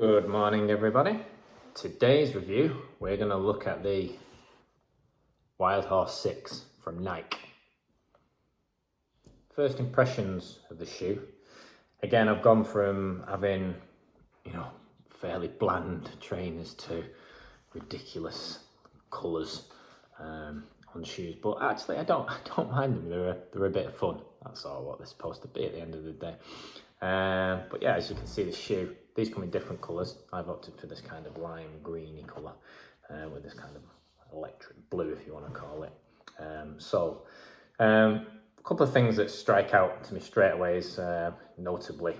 Good morning, everybody. Today's review, we're going to look at the Wildhorse 6 from Nike. First impressions of the shoe. Again, I've gone from having, fairly bland trainers to ridiculous colours on shoes. But actually, I don't mind them. They're a bit of fun. That's all what they're supposed to be at the end of the day. But yeah, as you can see, the shoe, these come in different colours. I've opted for this kind of lime greeny colour with this kind of electric blue, if you want to call it. A couple of things that strike out to me straight away is notably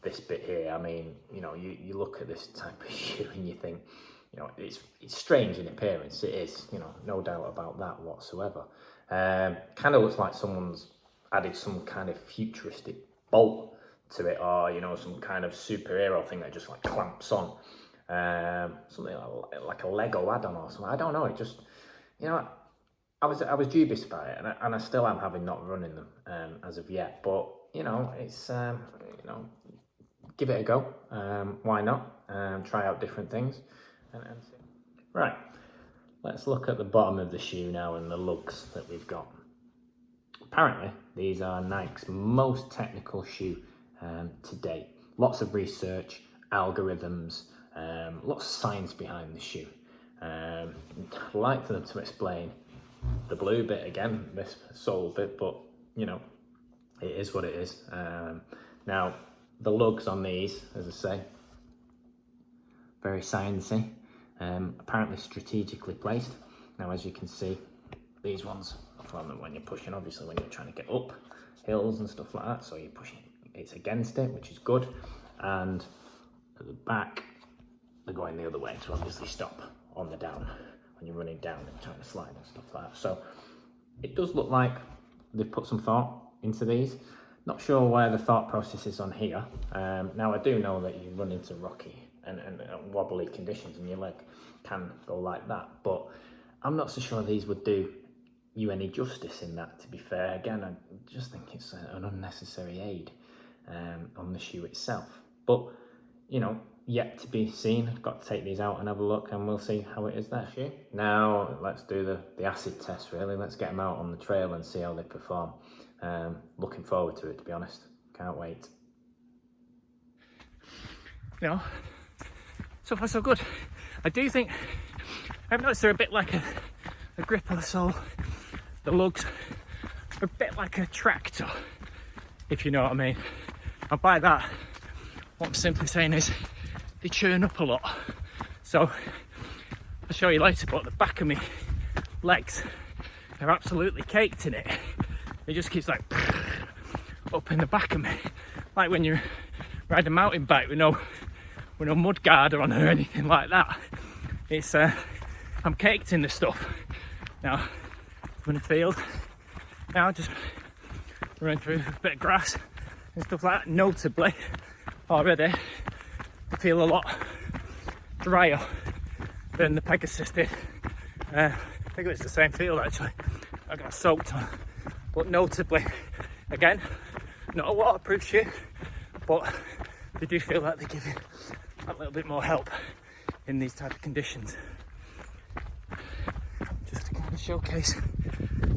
this bit here. I mean, you look at this type of shoe and you think, it's strange in appearance. It is, no doubt about that whatsoever. Kind of looks like someone's added some kind of futuristic bolt to it, or some kind of superhero thing that just like clamps on, something like a Lego add-on or something. I don't know. It just, I was dubious about it, and I still am, having not running them as of yet. But it's give it a go. Why not? Try out different things and see. Right. Let's look at the bottom of the shoe now and the lugs that we've got. Apparently, these are Nike's most technical shoe to date. Lots of research, algorithms, lots of science behind the shoe. I'd like for them to explain the blue bit again, this sole bit, but it is what it is. Now, the lugs on these, as I say, very sciencey, apparently strategically placed. Now, as you can see, these ones, when you're pushing, obviously when you're trying to get up hills and stuff like that, so you're pushing, it's against it, which is good. And at the back, they're going the other way to obviously stop on the down when you're running down and trying to slide and stuff like that. So it does look like they've put some thought into these. Not sure where the thought process is on here. Now I do know that you run into rocky and wobbly conditions and your leg can go like that, but I'm not so sure these would do you any justice in that, to be fair. Again, I just think it's an unnecessary aid on the shoe itself. But, yet to be seen. I've got to take these out and have a look, and we'll see how it is there. Now, let's do the acid test, really. Let's get them out on the trail and see how they perform. Looking forward to it, to be honest. Can't wait. So far so good. I do think, I've noticed they're a bit like a grip on the sole. The lugs are a bit like a tractor, if you know what I mean. And by that, what I'm simply saying is they churn up a lot. So I'll show you later, but the back of my legs are absolutely caked in it. It just keeps like up in the back of me, like when you ride a mountain bike with no mud guard on or anything like that. It's I'm caked in the stuff. Now I'm in the field now, just running through a bit of grass and stuff like that. Notably, already I feel a lot drier than the Pegasus did. I think it's the same field actually. I got soaked on, but notably, again, not a waterproof shoe, but they do feel like they give you a little bit more help in these type of conditions. Just to kind of showcase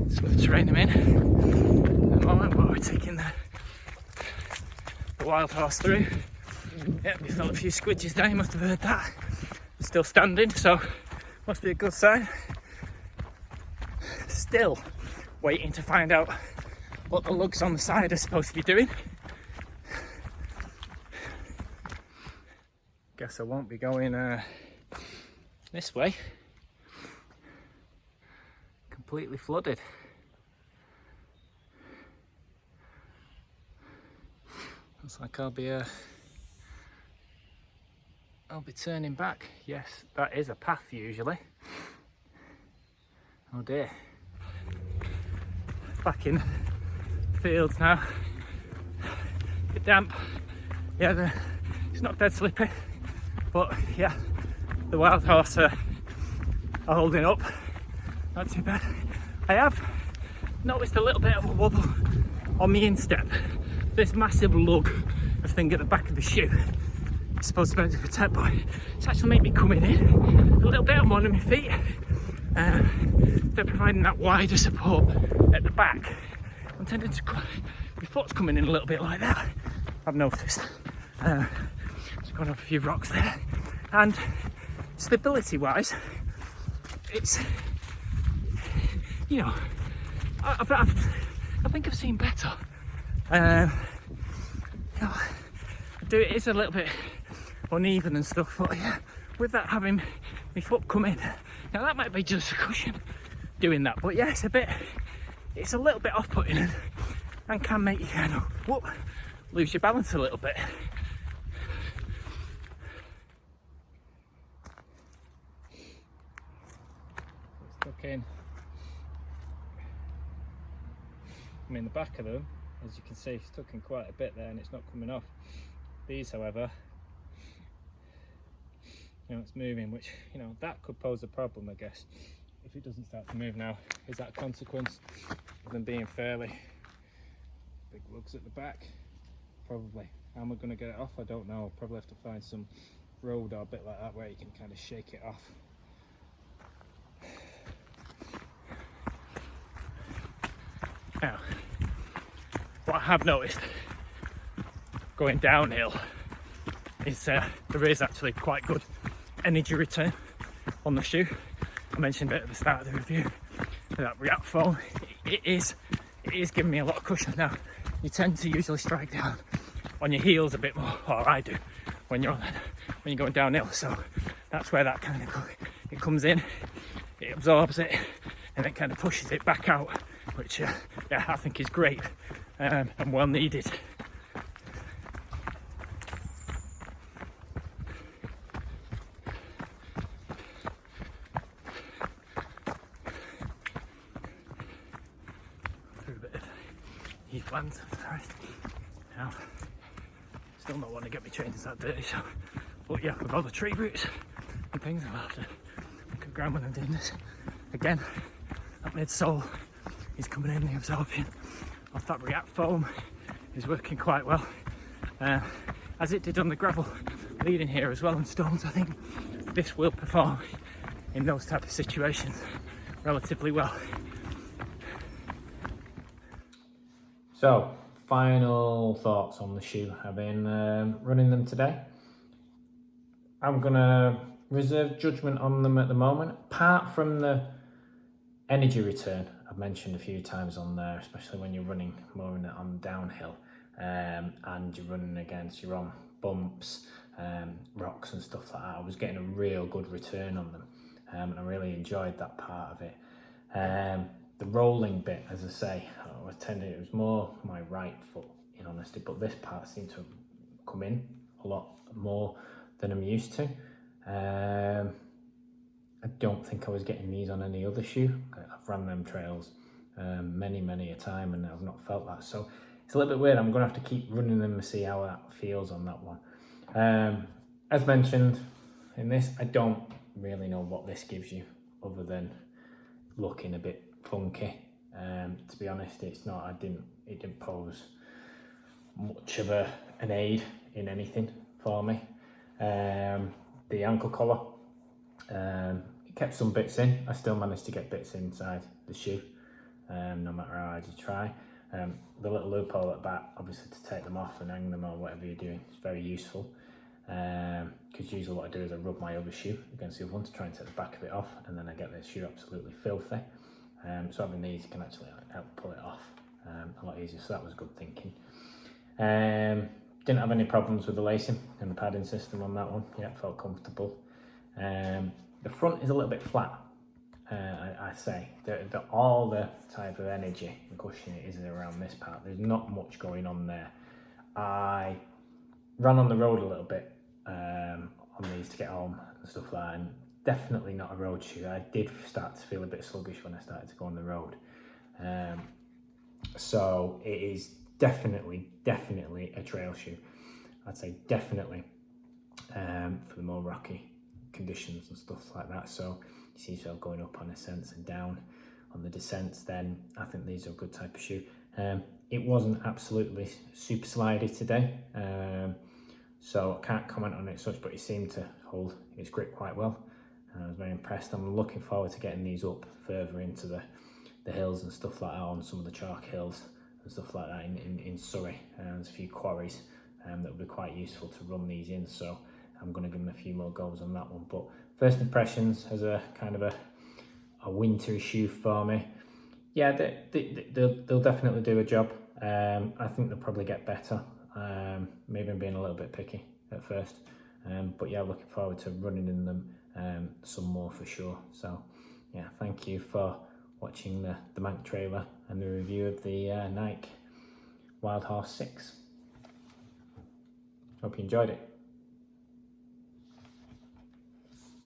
some of the terrain I'm in at the moment while we're taking the Wildhorse through. Yep, we felt a few squidges down, you must have heard that. Still standing, so must be a good sign. Still waiting to find out what the lugs on the side are supposed to be doing. Guess I won't be going this way. Completely flooded. Looks like I'll be turning back. Yes, that is a path usually. Oh dear. Back in the fields now. A bit damp. Yeah, it's not dead slippy, but yeah, the Wildhorse are holding up. Not too bad. I have noticed a little bit of a wobble on the instep. This massive lug of thing at the back of the shoe it's supposed to be to protect, but it's actually made me coming in a little bit on one of my feet. They're providing that wider support at the back. I'm tending to, my foot's coming in a little bit like that, I've noticed. Just gone off a few rocks there. And stability wise, it's, you know, I think I've seen better. You know, it is a little bit uneven and stuff, but yeah, with that having my foot come in, now that might be just a cushion doing that, but yeah, it's a little bit off-putting and can make you kind of lose your balance a little bit. Stuck in. I mean, the back of them, as you can see, stuck in quite a bit there and it's not coming off. These, however, you know, it's moving, which, you know, that could pose a problem, I guess, if it doesn't start to move now. Is that a consequence of them being fairly big lugs at the back? Probably. How am I going to get it off? I don't know. I'll probably have to find some road or a bit like that where you can kind of shake it off. Now, what I have noticed going downhill is there is actually quite good energy return on the shoe. I mentioned it at the start of the review, that React foam, it is giving me a lot of cushion. Now, you tend to usually strike down on your heels a bit more, or I do, when you're going downhill. So that's where that kind of it comes in, it absorbs it, and it kind of pushes it back out, which yeah, I think is great and well needed. Through a bit of heathlands, sorry. Now, still not want to get my trainers that dirty, so, but yeah, with all the tree roots and things, I'll have to look at ground when I'm doing this. Again, that midsole is coming in, the absorption of that React foam is working quite well, as it did on the gravel leading here as well, and stones. I think this will perform in those type of situations relatively well. So, final thoughts on the shoe. I've been running them today. I'm gonna reserve judgment on them at the moment, apart from the energy return I've mentioned a few times on there, especially when you're running more on downhill, and you're running against your own bumps, rocks and stuff like that. I was getting a real good return on them, and I really enjoyed that part of it. The rolling bit, as I say, it was more my right foot in honesty, but this part seemed to come in a lot more than I'm used to. I don't think I was getting these on any other shoe. I've run them trails many a time and I've not felt that, so it's a little bit weird. I'm gonna have to keep running them and see how that feels on that one. As mentioned in this, I don't really know what this gives you other than looking a bit funky. To be honest, it's not. It didn't pose much of an aid in anything for me. The ankle collar, it kept some bits in. I still managed to get bits inside the shoe, no matter how hard you try. The little loophole at the back, obviously, to take them off and hang them or whatever you're doing, is very useful. Because usually what I do is I rub my other shoe against the other one to try and take the back of it off, and then I get this shoe absolutely filthy. So having these can actually help pull it off a lot easier, so that was good thinking. Didn't have any problems with the lacing and the padding system on that one. Yeah, it felt comfortable. The front is a little bit flat, I say. All the type of energy and cushion is around this part. There's not much going on there. I ran on the road a little bit on these to get home and stuff like that, and definitely not a road shoe. I did start to feel a bit sluggish when I started to go on the road. So it is definitely a trail shoe. I'd say definitely for the more rocky conditions and stuff like that. So you see yourself going up on ascents and down on the descents, then I think these are a good type of shoe. It wasn't absolutely super slidey today, so I can't comment on it such, but it seemed to hold its grip quite well. I was very impressed. I'm looking forward to getting these up further into the hills and stuff like that, on some of the chalk hills and stuff like that in Surrey. There's a few quarries that would be quite useful to run these in, so I'm going to give them a few more goes on that one. But first impressions as a kind of a winter shoe for me, yeah, they'll definitely do a job. I think they'll probably get better. Maybe I'm being a little bit picky at first, but yeah, looking forward to running in them some more for sure. So yeah, thank you for watching the Manc trailer and the review of the Nike Wildhorse 6. Hope you enjoyed it.